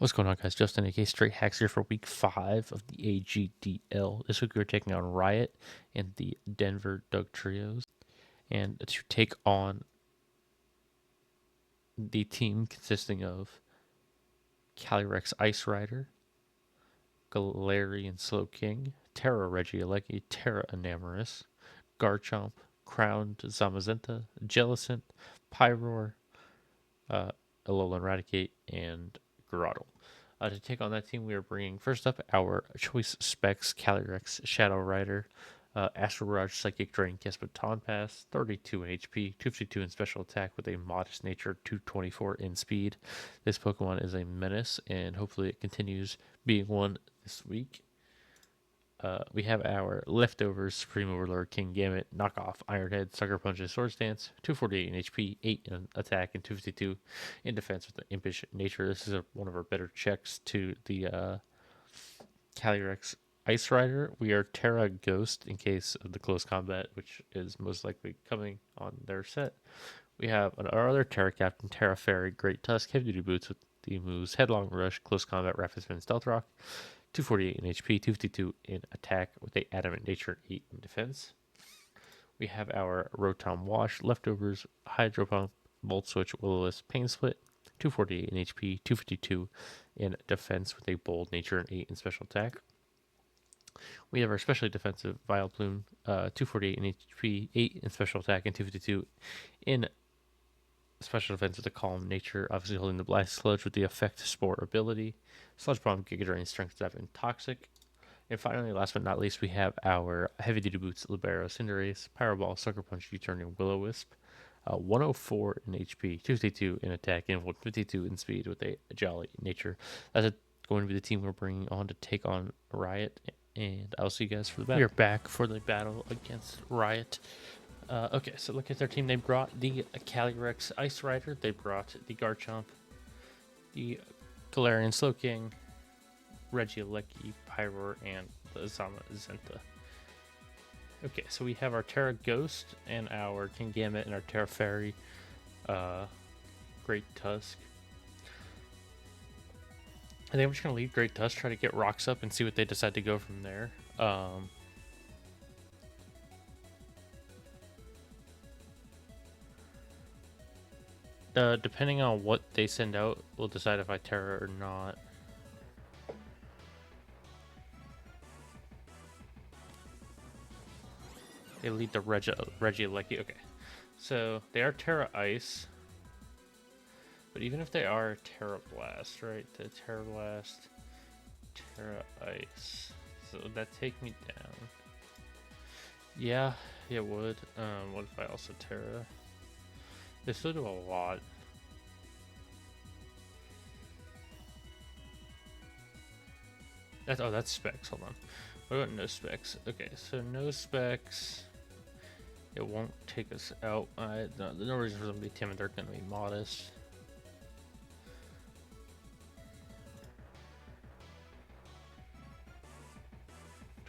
What's going on, guys? Justin, aka Straight Hacks here for week 5 of the AGDL. This week we're taking on Riot and the Denver Dugtrios. And to take on the team consisting of Calyrex Ice Rider, Galarian Slow King, Terra Regieleki, Terra Enamorus, Garchomp, Crowned Zamazenta, Jellicent, Pyroar, Alolan Raticate, and Groddle. To take on that team, we are bringing first up our choice specs: Calyrex, Shadow Rider, Astral Barrage, Psychic Drain, Guess Baton Pass, 32 in HP, 252 in special attack with a modest nature, 224 in speed. This Pokemon is a menace, and hopefully it continues being one this week. We have our leftovers: Supreme Overlord, King Gambit, Knockoff, Ironhead, Sucker Punch, and Sword Stance. 248 in HP, 8 in attack, and 252 in defense with the impish nature. This is one of our better checks to the Calyrex Ice Rider. We are Terra Ghost in case of the close combat, which is most likely coming on their set. We have our other Terra Captain, Terra Fairy, Great Tusk, Heavy Duty Boots with the moves Headlong Rush, Close Combat, Rapid Spin, Stealth Rock. 248 in HP, 252 in attack with a adamant nature, 8 in defense. We have our Rotom Wash, leftovers, Hydro Pump, Volt Switch, Will-O-Wisp, Pain Split, 248 in HP, 252 in defense with a bold nature and 8 in special attack. We have our specially defensive Vileplume, 248 in HP, 8 in special attack, and 252 in special defense with a calm nature, obviously holding the Blast Sludge with the effect Spore ability, Sludge Bomb, Giga Drain, Strength 7, Toxic. And finally, last but not least, we have our Heavy Duty Boots, Libero, Cinderace, Power Ball, Sucker Punch, U-Turn, and Will-O-Wisp. 104 in HP, 252 in attack, and 152 in speed with a jolly nature. That's going to be the team we're bringing on to take on Riot, and I'll see you guys for the battle. We are back for the battle against Riot. Okay, so look at their team. They brought the Calyrex Ice Rider. They brought the Garchomp, the Galarian Slowking, Regieleki, Pyroar, and the Zamazenta. Okay, so we have our Terra Ghost and our King Gambit and our Terra Fairy, Great Tusk. I think I'm just going to leave Great Tusk, try to get rocks up, and see what they decide to go from there. Depending on what they send out, we'll decide if I Terra or not. They lead the Regieleki. Okay, so they are Terra Ice, but even if they are Terra Blast, right? The Terra Blast, Terra Ice. So would that take me down? Yeah, it would. What if I also Terra? They still do a lot. That's specs. Hold on. What about no specs? Okay, so no specs. It won't take us out. There's no reason for them to be timid. They're going to be modest.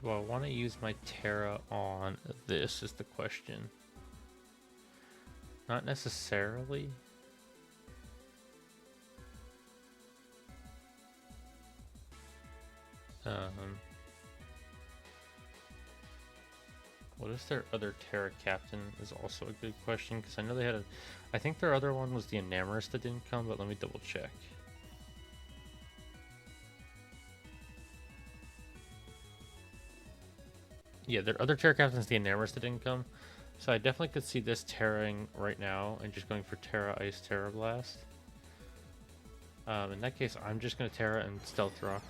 Do I want to use my Terra on this is the question. Not necessarily. What if their other Terra Captain is also a good question? Because I know they had I think their other one was the Enamorus that didn't come, but let me double check. Yeah, their other Terra Captain is the Enamorus that didn't come. So I definitely could see this Terraing right now and just going for Terra Ice, Terra Blast. In that case, I'm just going to Terra and Stealth Rock.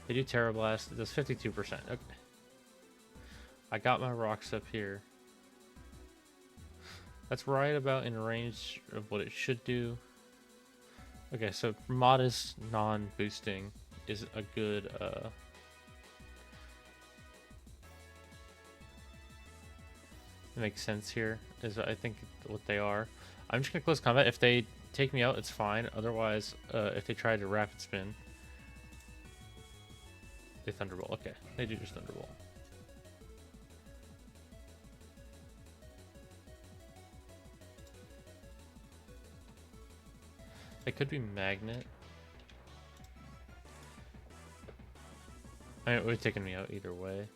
They do Terra Blast. It does 52%. Okay. I got my rocks up here. That's right about in range of what it should do. Okay, so modest non-boosting is a good it makes sense here, is I think what they are. I'm just gonna close combat. If they take me out, it's fine. Otherwise, if they try to rapid spin, they Thunderbolt. Okay, they do just Thunderbolt. It could be Magnet. I mean, it would have taken me out either way.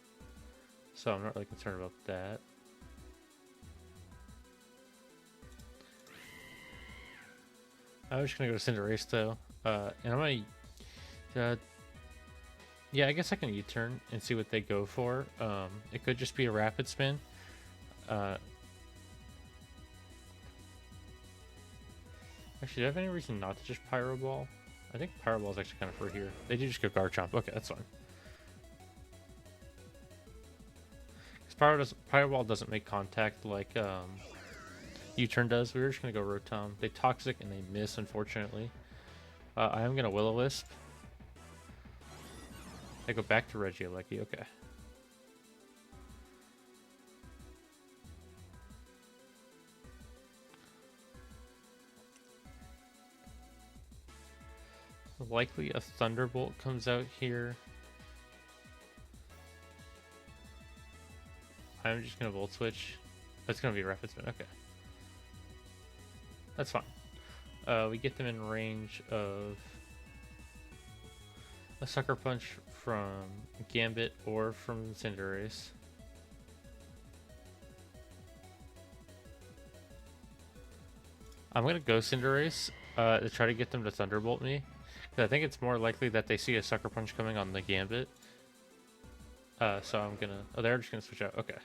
So I'm not really concerned about that. I was just gonna go to Cinderace though. And I'm gonna yeah, I guess I can U-turn and see what they go for. It could just be a rapid spin. Actually, do I have any reason not to just Pyro Ball? I think Pyro Ball is actually kind of free here. They do just go Garchomp. Okay, that's fine. Because Pyro Ball doesn't make contact like U-turn does. We were just gonna go Rotom. They Toxic and they miss, unfortunately. I am gonna Will-O-Wisp. I go back to Regieleki. Okay. Likely a Thunderbolt comes out here. I'm just gonna Volt Switch. That's gonna be a Rapid Spin. Okay. That's fine. We get them in range of a Sucker Punch from Gambit or from Cinderace. I'm gonna go Cinderace to try to get them to Thunderbolt me. I think it's more likely that they see a Sucker Punch coming on the Gambit. So I'm gonna... Oh, they're just gonna switch out. Okay.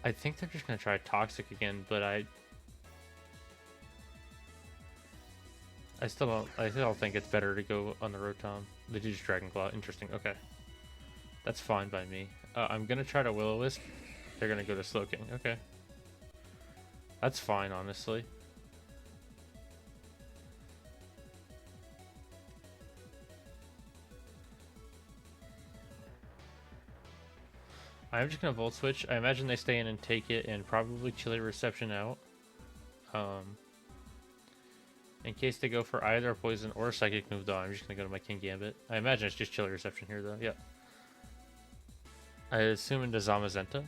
I think they're just gonna try Toxic again, but I still don't think it's better to go on the Rotom. They do just Dragon Claw. Interesting. Okay. That's fine by me. I'm gonna try to Will-O-Wisp. They're gonna go to Slowking. Okay. That's fine, honestly. I'm just gonna Volt Switch. I imagine they stay in and take it and probably Chilly Reception out. In case they go for either a Poison or a Psychic move though, I'm just gonna go to my King Gambit. I imagine it's just Chilly Reception here though. Yep. I assume into Zamazenta.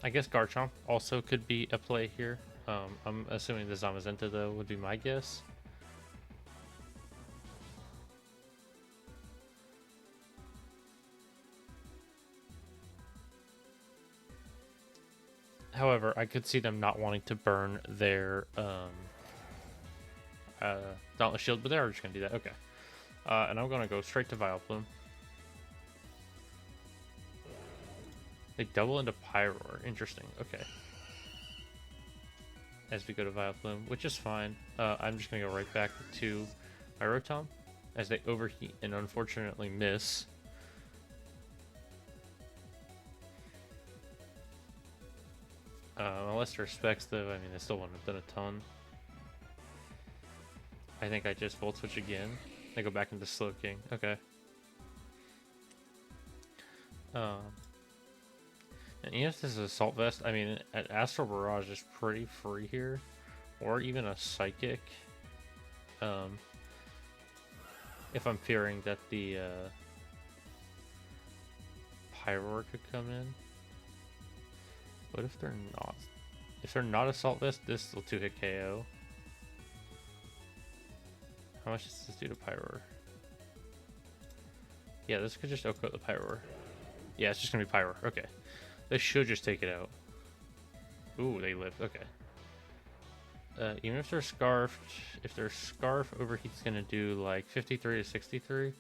I guess Garchomp also could be a play here. I'm assuming the Zamazenta though would be my guess. However, I could see them not wanting to burn their Dauntless Shield, but they're just going to do that. Okay. And I'm going to go straight to Vileplume. They double into Pyroar. Interesting. Okay. As we go to Vileplume, which is fine. I'm just going to go right back to my Rotom as they overheat and unfortunately miss. Unless they're specs though, I mean, they still wouldn't have done a ton. I think I just Volt Switch again. They go back into Slowking. Okay. And even if this is Assault Vest, I mean, an Astral Barrage is pretty free here. Or even a Psychic. If I'm fearing that the Pyroar could come in. What if they're not? If they're not Assault Vest, this will 2-hit KO. How much does this do to Pyroar? Yeah, this could just outcoat the Pyroar. Yeah, it's just gonna be Pyroar. Okay. This should just take it out. Ooh, they lived. Okay. Even if they're Scarfed, if their Scarf overheat's gonna do like 53 to 63.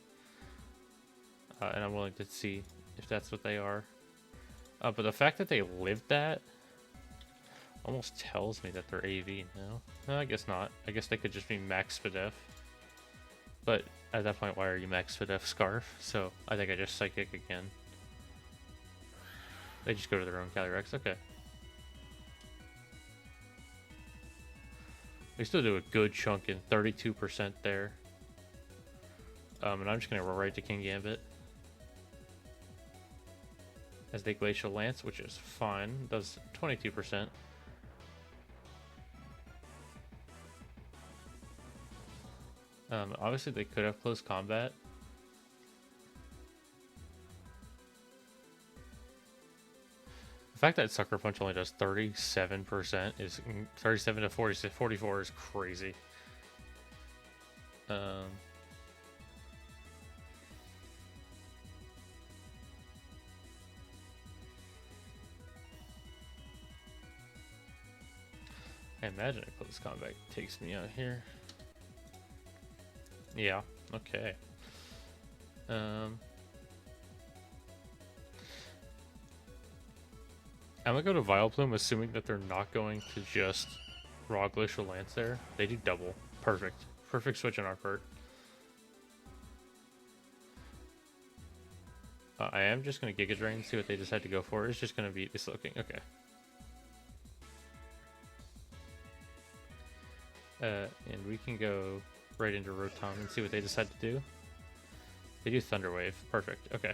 And I'm willing to see if that's what they are. But the fact that they lived that almost tells me that they're AV now. No, I guess not. I guess they could just be Max Spadef. But at that point, why are you Max Spadef Scarf? So I think I just Psychic again. They just go to their own Calyrex. Okay. They still do a good chunk in 32% there. And I'm just going to roll right to King Gambit. As they Glacial Lance, which is fine. Does 22%. Obviously, they could have close combat. The fact that Sucker Punch only does 37% is 37 to 46, 44 is crazy. I imagine a close combat takes me out here. Yeah, okay. I'm gonna go to Vileplume, assuming that they're not going to just raw Glacial Lance there. They do double. Perfect. Perfect switch on our part. I am just gonna Giga Drain, see what they decide to go for. It's just gonna be this looking. Okay. And we can go right into Rotom and see what they decide to do. They do Thunder Wave. Perfect. Okay.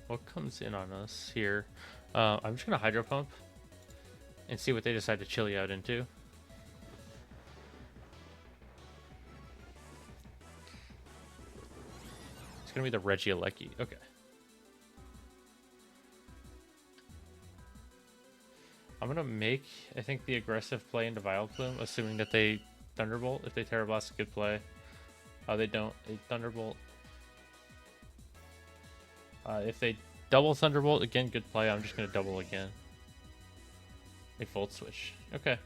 What comes in on us here? I'm just gonna Hydro Pump and see what they decide to chill you out into. It's gonna be the Regieleki. Okay. I'm gonna make, I think, the aggressive play into Vileplume, assuming that they Thunderbolt. If they Terra Blast, good play. They don't. They Thunderbolt. If they double Thunderbolt, again, good play. I'm just gonna double again. They Volt Switch. Okay.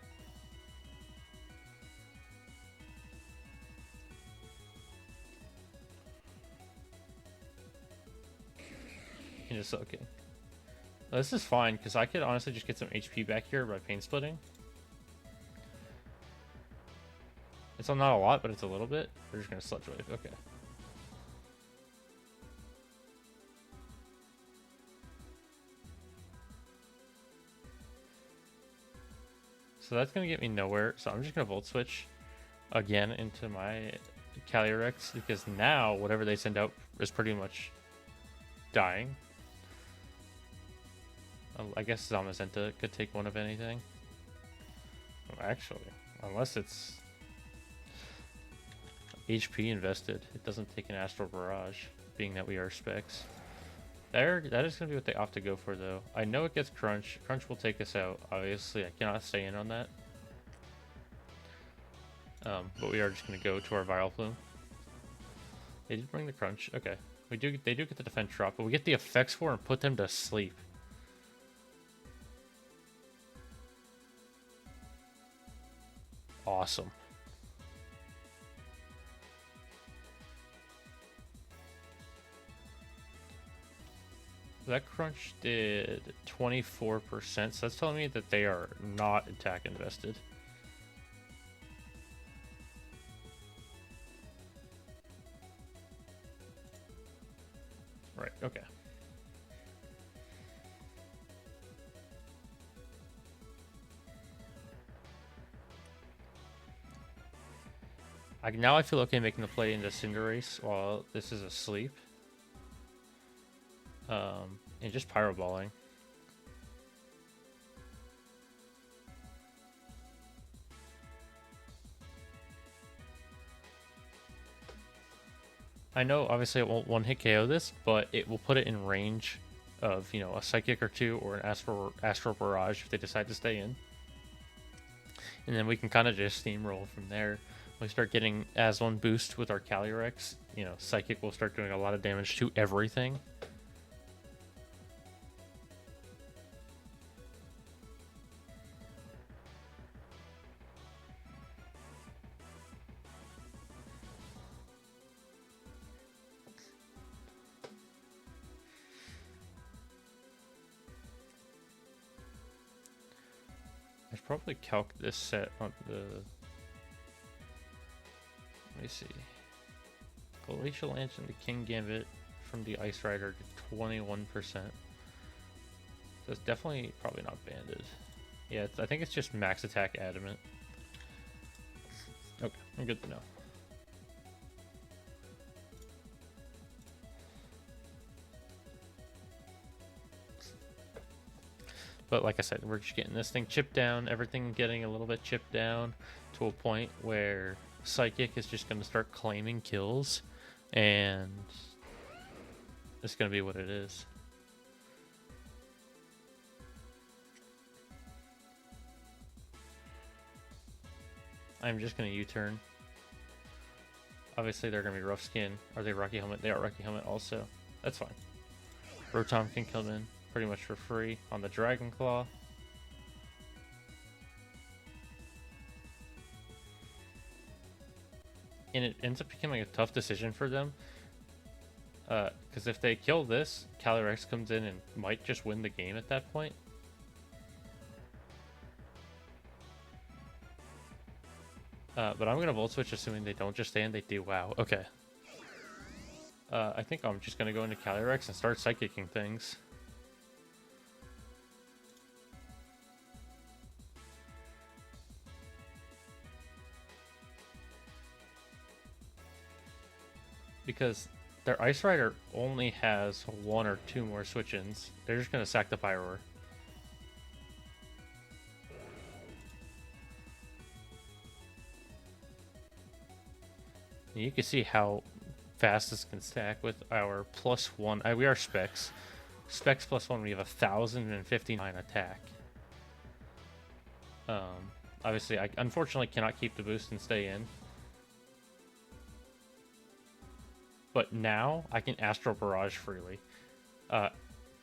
Into Soaking. This is fine, because I could honestly just get some HP back here by Pain Splitting. It's not a lot, but it's a little bit. We're just going to Sludge Wave. Okay. So that's going to get me nowhere. So I'm just going to Volt Switch again into my Calyrex, because now whatever they send out is pretty much dying. I guess Zamazenta could take one of anything. Well, actually, unless it's HP invested, it doesn't take an Astral Barrage, being that we are specs. That is going to be what they opt to go for, though. I know it gets Crunch. Crunch will take us out. Obviously, I cannot stay in on that. But we are just going to go to our Vileplume. They did bring the Crunch. Okay. They do get the Defense drop, but we get the effects for and put them to sleep. Awesome. That Crunch did 24%, so that's telling me that they are not attack invested. Right, okay. Now I feel okay making the play into Cinderace while this is asleep. And just Pyroballing. I know obviously it won't one-hit KO this, but it will put it in range of, you know, a Psychic or two or an Astral Barrage if they decide to stay in. And then we can kind of just steamroll from there. We start getting Aslan boost with our Calyrex. You know, Psychic will start doing a lot of damage to everything. I should probably calc this set on the... Let me see. Glacial Lance into King Gambit from the Ice Rider to 21%. So it's definitely probably not banded. Yeah, I think it's just max attack adamant. Okay, I'm good to know. But like I said, we're just getting this thing chipped down, everything getting a little bit chipped down to a point where Psychic is just going to start claiming kills, and it's going to be what it is. I'm just going to U-turn. Obviously, they're going to be Rough Skin. Are they Rocky Helmet? They are Rocky Helmet also. That's fine. Rotom can come in pretty much for free on the Dragon Claw. And it ends up becoming a tough decision for them. Because if they kill this, Calyrex comes in and might just win the game at that point. But I'm going to Volt Switch assuming they don't just stand, they do. Wow, okay. I think I'm just going to go into Calyrex and start Psychicking things. Because their Ice Rider only has 1 or 2 more switch-ins. They're just going to sack the Pyroar. You can see how fast this can stack with our +1. We are Specs. Specs +1, we have 1,059 attack. Obviously, I unfortunately cannot keep the boost and stay in. But now I can Astral Barrage freely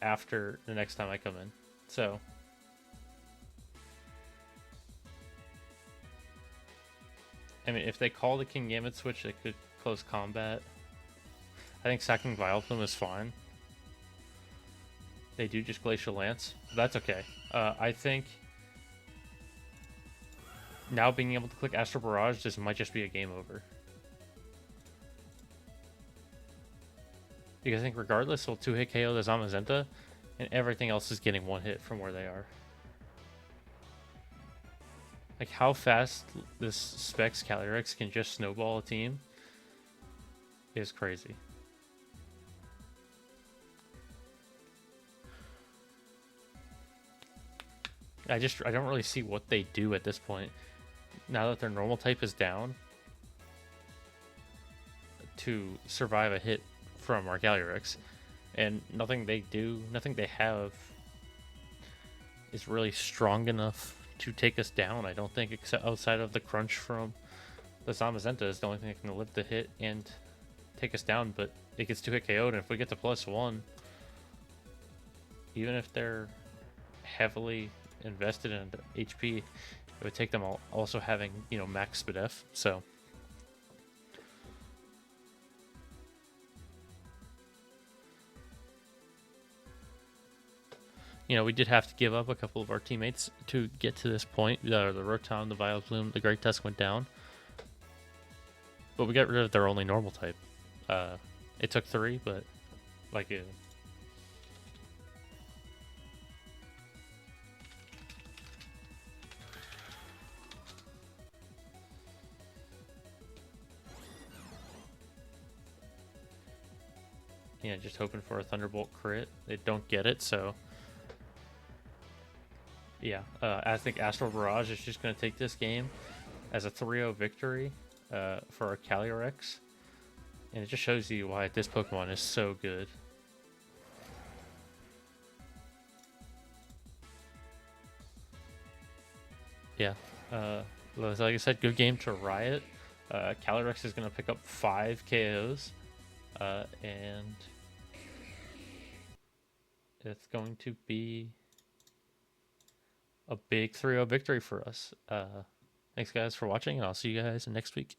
after the next time I come in. So I mean, if they call the King Gambit switch, they could close combat. I think sacking Vileplume is fine. They do just Glacial Lance. That's okay. I think now being able to click Astral Barrage, this might just be a game over. Because I think regardless, we'll 2-hit KO the Zamazenta, and everything else is getting 1 hit from where they are. Like, how fast this Specs Calyrex can just snowball a team is crazy. I don't really see what they do at this point. Now that their normal type is down, to survive a hit from our Calyrex. And nothing they do, nothing they have is really strong enough to take us down. I don't think, except outside of the crunch from the Zamazenta is the only thing that can live the hit and take us down, but it gets 2-hit KO'd, and if we get to +1, even if they're heavily invested in HP, it would take them also having, you know, max SPDF, so... You know, we did have to give up a couple of our teammates to get to this point. The Rotom, the Vileplume, the Great Tusk went down. But we got rid of their only normal type. It took 3, but like it. Yeah, just hoping for a Thunderbolt crit. They don't get it, so... Yeah, I think Astral Barrage is just going to take this game as a 3-0 victory for our Calyrex. And it just shows you why this Pokemon is so good. Yeah, like I said, good game to Riot. Calyrex is going to pick up 5 KOs. And it's going to be a big 3-0 victory for us. Thanks, guys, for watching, and I'll see you guys next week.